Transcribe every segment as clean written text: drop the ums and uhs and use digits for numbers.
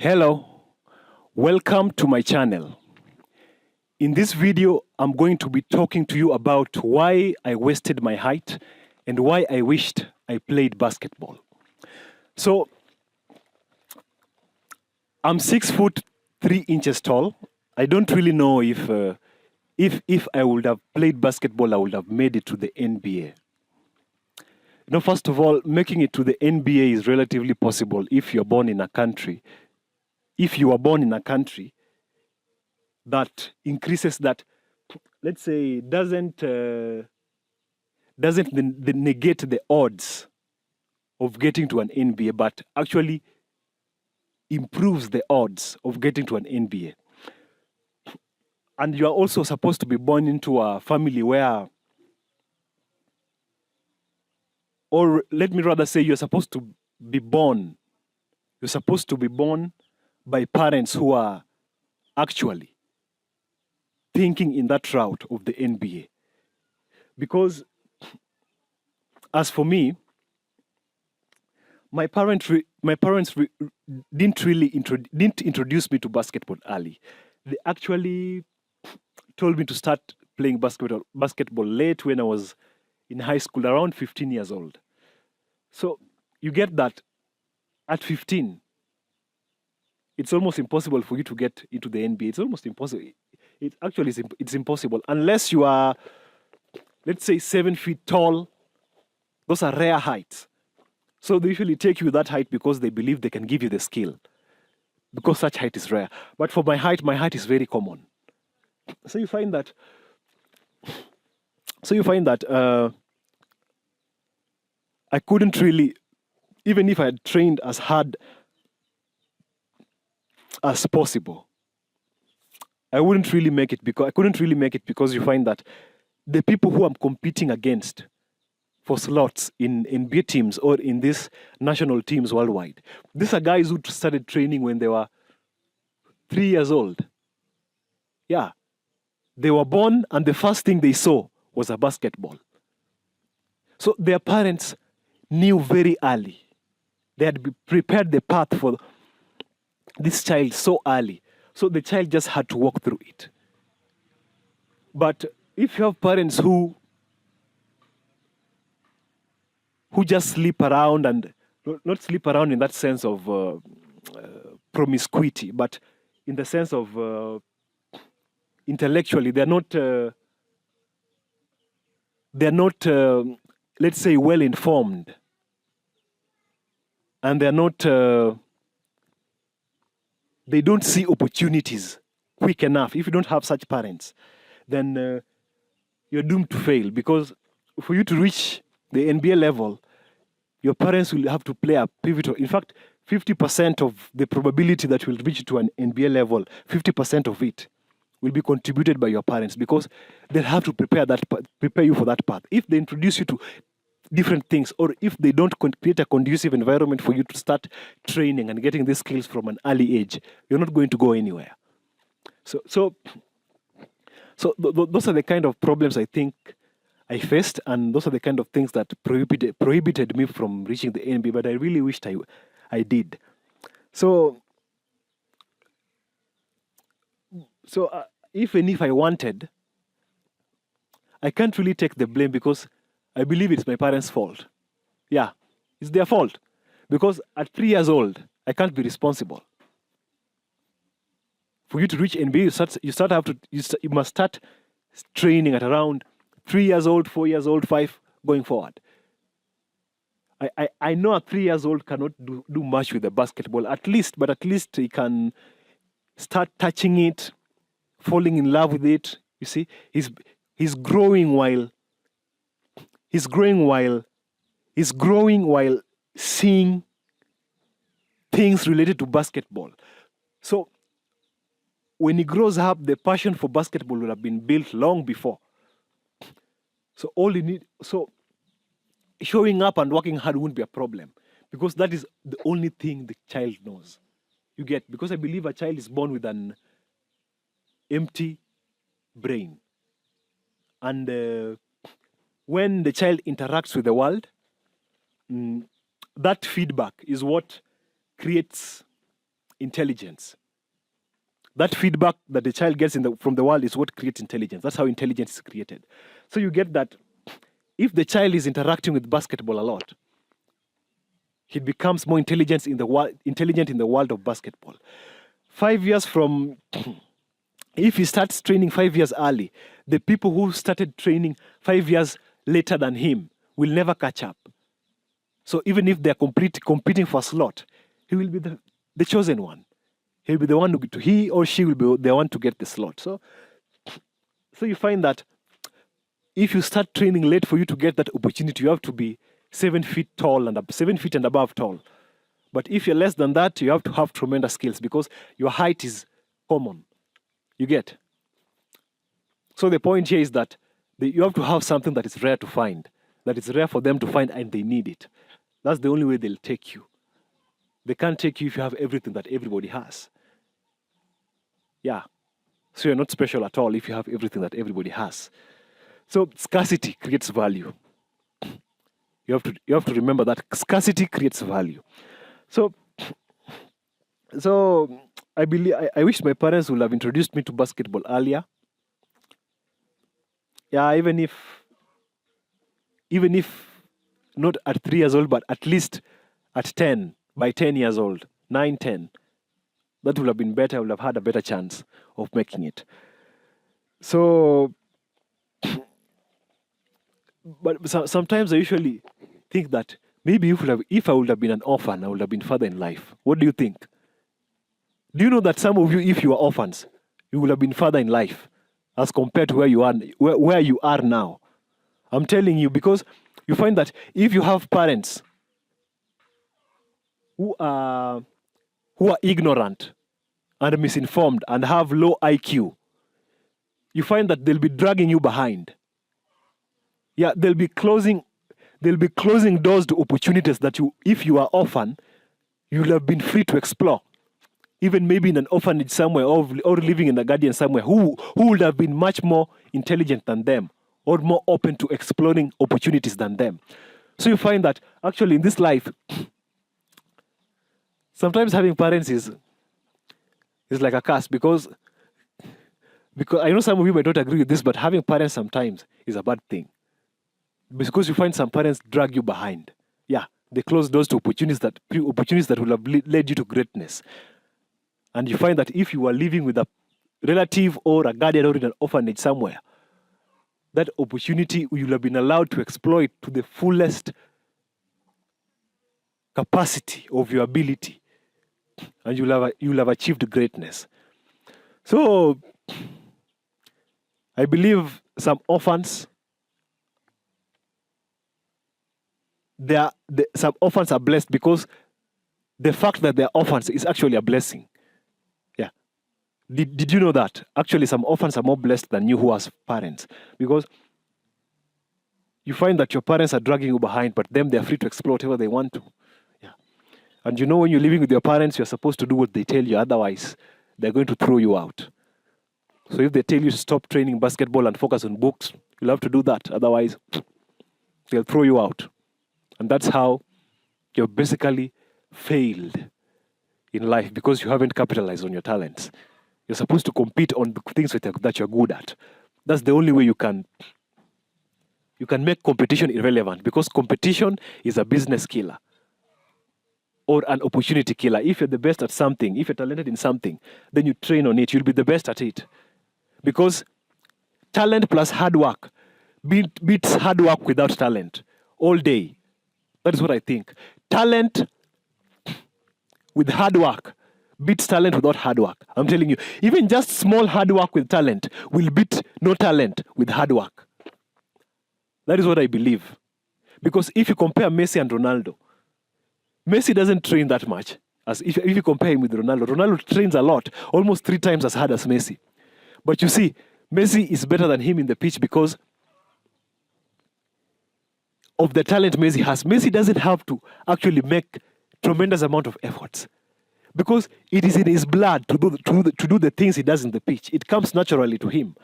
Hello, welcome to my channel. In this video, I'm going to be talking to you about why I wasted my height and why I wished I played basketball. So, I'm 6 foot 3 inches tall. I don't really know if I would have played basketball, I would have made it to the NBA. First of all, making it to the NBA is relatively possible if you're born in a country. If you are born in a country that increases that, let's say, doesn't negate the odds of getting to an NBA, but actually improves the odds of getting to an NBA. And you are also supposed to be born into a family where, or let me rather say, you're supposed to be born by parents who are actually thinking in that route of the NBA. Because as for me, my parents didn't introduce me to basketball early. They actually told me to start playing basketball late when I was in high school, around 15 years old. So you get that at 15, it's almost impossible for you to get into the NBA. It's almost impossible. It's impossible unless you are, let's say, 7 feet tall. Those are rare heights. So they usually take you that height because they believe they can give you the skill. Because such height is rare. But for my height is very common. So you find that. I couldn't really, even if I had trained as hard as possible, I couldn't really make it because you find that the people who I'm competing against for slots in B teams or in these national teams worldwide, these are guys who started training when they were 3 years old. Yeah. They were born and the first thing they saw was a basketball. So their parents knew very early. They had prepared the path for this child so early. So the child just had to walk through it. But if you have parents who just sleep around, and not sleep around in that sense of promiscuity, but in the sense of intellectually, they're not, let's say, well informed, and they don't see opportunities quick enough. If you don't have such parents, then you're doomed to fail, because for you to reach the NBA level, your parents will have to play a pivotal. In fact, 50% of the probability that you'll reach to an NBA level, 50% of it will be contributed by your parents, because they'll have to prepare you for that path. If they introduce you to different things, or if they don't create a conducive environment for you to start training and getting these skills from an early age, you're not going to go anywhere. So those are the kind of problems I think I faced, and those are the kind of things that prohibited me from reaching the NBA, but I really wished I did. So even if I wanted, I can't really take the blame, because I believe it's my parents' fault. Yeah, it's their fault. Because at 3 years old, I can't be responsible. For you to reach NBA, you must start training at around 3 years old, 4 years old, 5, going forward. I know a 3 years old cannot do much with the basketball, but at least he can start touching it, falling in love with it. You see, he's growing while seeing things related to basketball. So when he grows up, the passion for basketball will have been built long before. So showing up and working hard won't be a problem, because that is the only thing the child knows. You get? Because I believe a child is born with an empty brain. And when the child interacts with the world, that feedback is what creates intelligence. That feedback that the child gets from the world is what creates intelligence. That's how intelligence is created. So you get that if the child is interacting with basketball a lot, he becomes more intelligent in the world of basketball. 5 years from, if he starts training 5 years early, the people who started training 5 years later than him will never catch up. So even if they're competing for a slot, he will be the chosen one. He'll be the one he or she will be the one to get the slot. So you find that if you start training late for you to get that opportunity, you have to be 7 feet tall and 7 feet and above tall. But if you're less than that, you have to have tremendous skills because your height is common. You get? So the point here is that you have to have something that is rare to find, that is rare for them to find, and they need it. That's the only way they'll take you. They can't take you if you have everything that everybody has. Yeah. So you're not special at all if you have everything that everybody has. So scarcity creates value. You have to remember that scarcity creates value. So I wish my parents would have introduced me to basketball earlier. Yeah, even if not at 3 years old, but at least at 10, by 10 years old, 9, 10. That would have been better. I would have had a better chance of making it. So, but sometimes I usually think that maybe if I would have been an orphan, I would have been further in life. What do you think? Do you know that some of you, if you are orphans, you would have been further in life as compared to where you are now? I'm telling you, because you find that if you have parents who are ignorant and misinformed and have low IQ, you find that they'll be dragging you behind. Yeah, they'll be closing doors to opportunities that if you are orphan, you'll have been free to explore. Even maybe in an orphanage somewhere or living in a guardian somewhere who would have been much more intelligent than them or more open to exploring opportunities than them. So you find that actually in this life, sometimes having parents is like a curse because I know some of you might not agree with this, but having parents sometimes is a bad thing. Because you find some parents drag you behind. Yeah, they close doors to opportunities that would have led you to greatness. And you find that if you are living with a relative or a guardian or in an orphanage somewhere, that opportunity you'll have been allowed to exploit to the fullest capacity of your ability. And you'll have achieved greatness. So, I believe some orphans, some orphans are blessed because the fact that they're orphans is actually a blessing. Yeah. Did you know that? Actually, some orphans are more blessed than you who has parents. Because you find that your parents are dragging you behind, but them, they're free to explore whatever they want to. Yeah. And you know when you're living with your parents, you're supposed to do what they tell you. Otherwise, they're going to throw you out. So if they tell you to stop training basketball and focus on books, you'll have to do that. Otherwise, they'll throw you out. And that's how you've basically failed in life because you haven't capitalized on your talents. You're supposed to compete on the things that you're good at. That's the only way you can make competition irrelevant, because competition is a business killer or an opportunity killer. If you're the best at something, if you're talented in something, then you train on it, you'll be the best at it. Because talent plus hard work beats hard work without talent all day. That is what I think. Talent with hard work beats talent without hard work. I'm telling you, even just small hard work with talent will beat no talent with hard work. That is what I believe. Because if you compare Messi and Ronaldo, Messi doesn't train that much. As if you compare him with Ronaldo, Ronaldo trains a lot, almost 3 times as hard as Messi. But you see, Messi is better than him in the pitch because of the talent Messi has. Messi doesn't have to actually make tremendous amount of efforts because it is in his blood to do the things he does in the pitch. It comes naturally to him.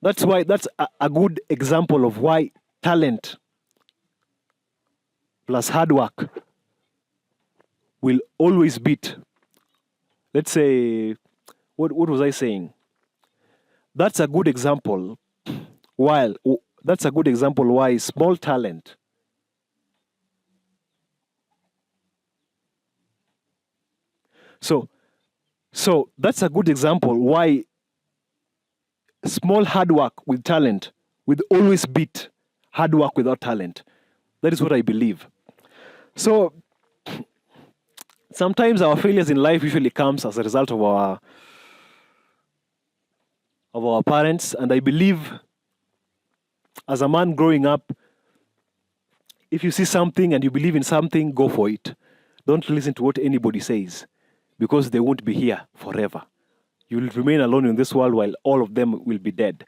That's a good example of why talent plus hard work will always beat let's say, what was I saying? That's a good example. That's a good example why small talent. So so that's a good example why small hard work with talent will always beat hard work without talent. That is what I believe. So sometimes our failures in life usually comes as a result of our parents, and I believe as a man growing up, if you see something and you believe in something, go for it. Don't listen to what anybody says, because they won't be here forever. You will remain alone in this world while all of them will be dead.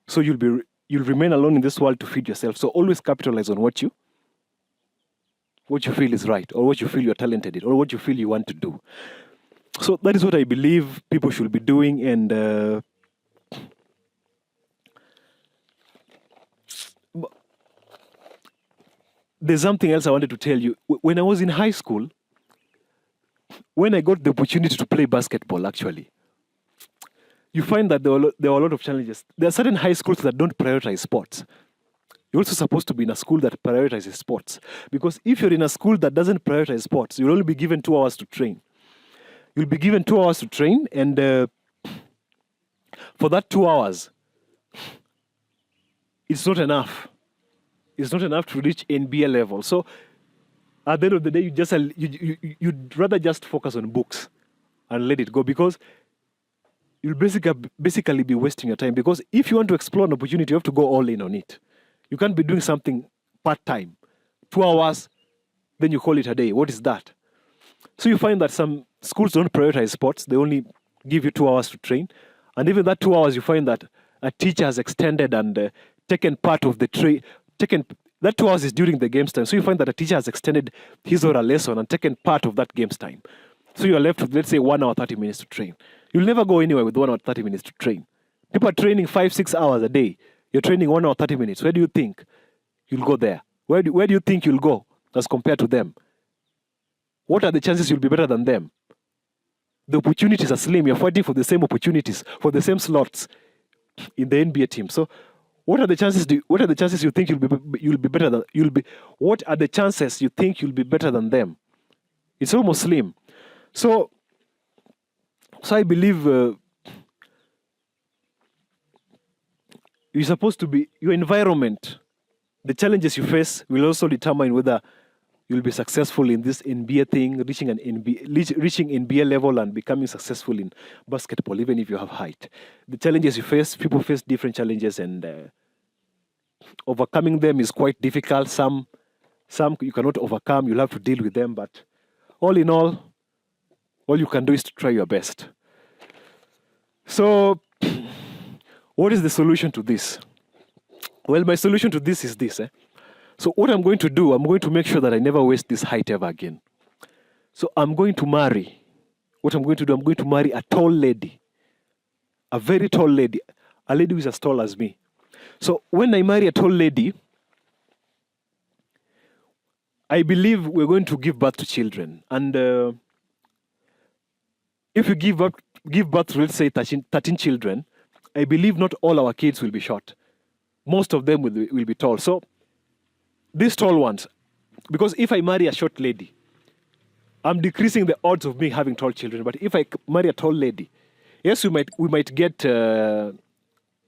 So you'll remain alone in this world to feed yourself. So always capitalize on what you feel is right, or what you feel you're talented in, or what you feel you want to do. So that is what I believe people should be doing. And there's something else I wanted to tell you. When I was in high school, when I got the opportunity to play basketball, actually, you find that there are a lot of challenges. There are certain high schools that don't prioritize sports. You're also supposed to be in a school that prioritizes sports. Because if you're in a school that doesn't prioritize sports, you'll only be given 2 hours to train. You'll be given 2 hours to train, and for that 2 hours, it's not enough. It's not enough to reach NBA level. So at the end of the day, you'd rather just focus on books and let it go, because you'll basically be wasting your time. Because if you want to explore an opportunity, you have to go all in on it. You can't be doing something part-time. 2 hours, then you call it a day. What is that? So you find that some schools don't prioritize sports. They only give you 2 hours to train. And even that 2 hours, you find that a teacher has extended and taken part of the that 2 hours is during the game's time. So you find that a teacher has extended his or her lesson and taken part of that game's time. So you're left with, let's say, 1 hour, 30 minutes to train. You'll never go anywhere with 1 hour, 30 minutes to train. People are training 5-6 hours a day. You're training 1 hour, 30 minutes. Where do you think you'll go there? Where do you think you'll go as compared to them? What are the chances you'll be better than them? The opportunities are slim. You're fighting for the same opportunities, for the same slots in the NBA team. So what are the chances you think you'll be better than what are the chances you think you'll be better than them? It's almost slim. So I believe you're supposed to be, your environment, the challenges you face will also determine whether you'll be successful in this NBA thing, reaching NBA level and becoming successful in basketball, even if you have height. The challenges you face, people face different challenges, and overcoming them is quite difficult. Some you cannot overcome, you'll have to deal with them, but all in all you can do is to try your best. So what is the solution to this? Well, my solution to this is this. So what I'm going to do, I'm going to make sure that I never waste this height ever again. So I'm going to marry. What I'm going to do, I'm going to marry a tall lady. A very tall lady. A lady who is as tall as me. So when I marry a tall lady, I believe we're going to give birth to children. And if we give birth to, let's say, 13 children, I believe not all our kids will be short. Most of them will be tall. So these tall ones, because if I marry a short lady, I'm decreasing the odds of me having tall children. But if I marry a tall lady, yes, we might get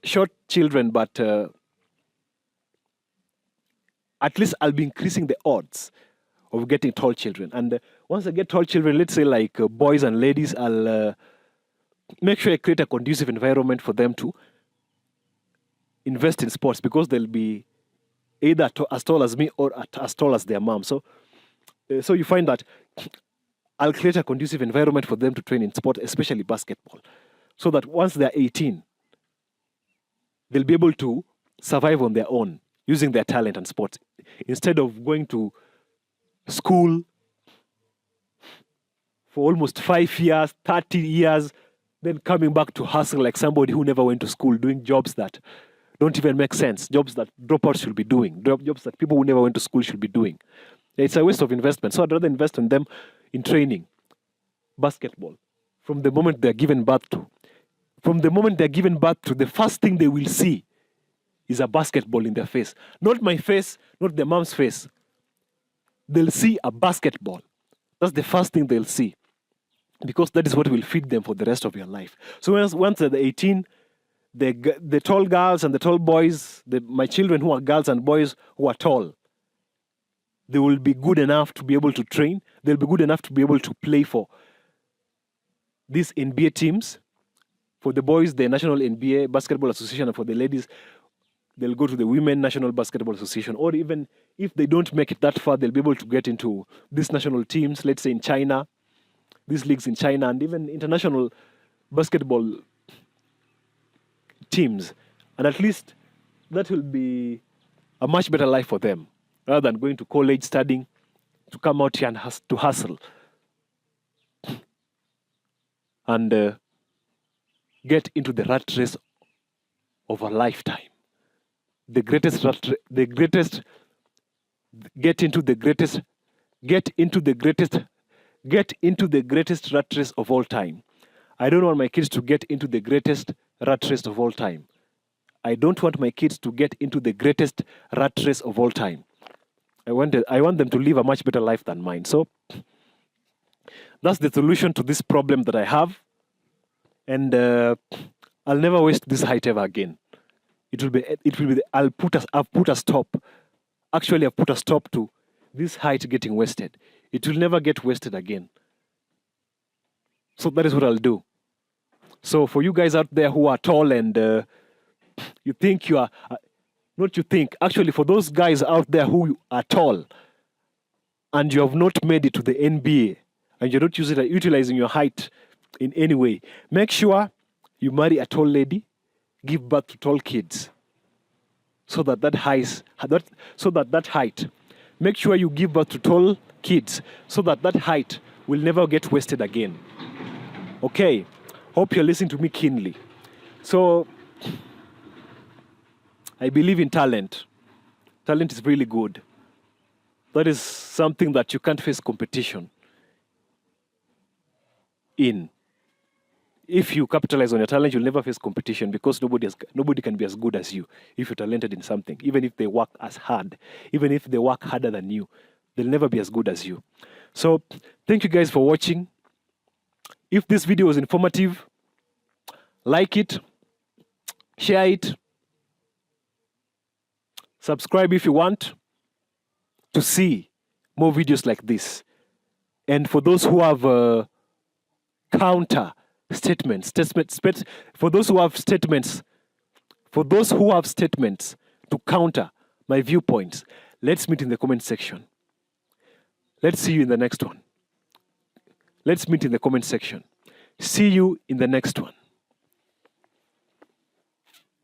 short children, but at least I'll be increasing the odds of getting tall children. And once I get tall children, let's say like boys and ladies, I'll make sure I create a conducive environment for them to invest in sports, because they'll be either as tall as me or as tall as their mom. So you find that I'll create a conducive environment for them to train in sport, especially basketball, so that once they're 18, they'll be able to survive on their own using their talent and sports, instead of going to school for almost 5 years, 30 years, then coming back to hustle like somebody who never went to school, doing jobs that don't even make sense, jobs that dropouts should be doing, jobs that people who never went to school should be doing. It's a waste of investment. So I'd rather invest in them in training, basketball, from the moment they're given birth to. From the moment they're given birth to, the first thing they will see is a basketball in their face. Not my face, not their mom's face. They'll see a basketball. That's the first thing they'll see. Because that is what will feed them for the rest of your life. So once they're 18, the tall girls and the tall boys, my children who are girls and boys who are tall, they will be good enough to be able to train. They'll be good enough to be able to play for these NBA teams. For the boys, the National NBA Basketball Association, and for the ladies, they'll go to the Women National Basketball Association. Or even if they don't make it that far, they'll be able to get into these national teams, let's say in China, these leagues in China, and even international basketball teams. And at least that will be a much better life for them, rather than going to college, studying, to come out here and to hustle. And get into the rat race of a lifetime. Get into the greatest rat race of all time. I don't want my kids to get into the greatest rat race of all time. I don't want my kids to get into the greatest rat race of all time. I want them to live a much better life than mine. So that's the solution to this problem that I have. And I'll never waste this height ever again. I've put a stop. Actually, I've put a stop to this height getting wasted. It will never get wasted again. So that is what I'll do. So for you guys out there who are tall and you think you are, not you think, actually for those guys out there who are tall and you have not made it to the NBA and you're not utilizing your height in any way, make sure you marry a tall lady, give birth to tall kids, so that height. Make sure you give birth to tall kids, so that height will never get wasted again. Okay, hope you're listening to me keenly. So, I believe in talent. Talent is really good. That is something that you can't face competition in. If you capitalize on your talent, you'll never face competition, because nobody can be as good as you if you're talented in something. Even if they work as hard, even if they work harder than you, they'll never be as good as you. So thank you guys for watching. If this video was informative, like it, share it, subscribe if you want to see more videos like this. And for those who have counter statements, for those who have statements to counter my viewpoints, let's meet in the comment section. Let's see you in the next one. Let's meet in the comment section. See you in the next one.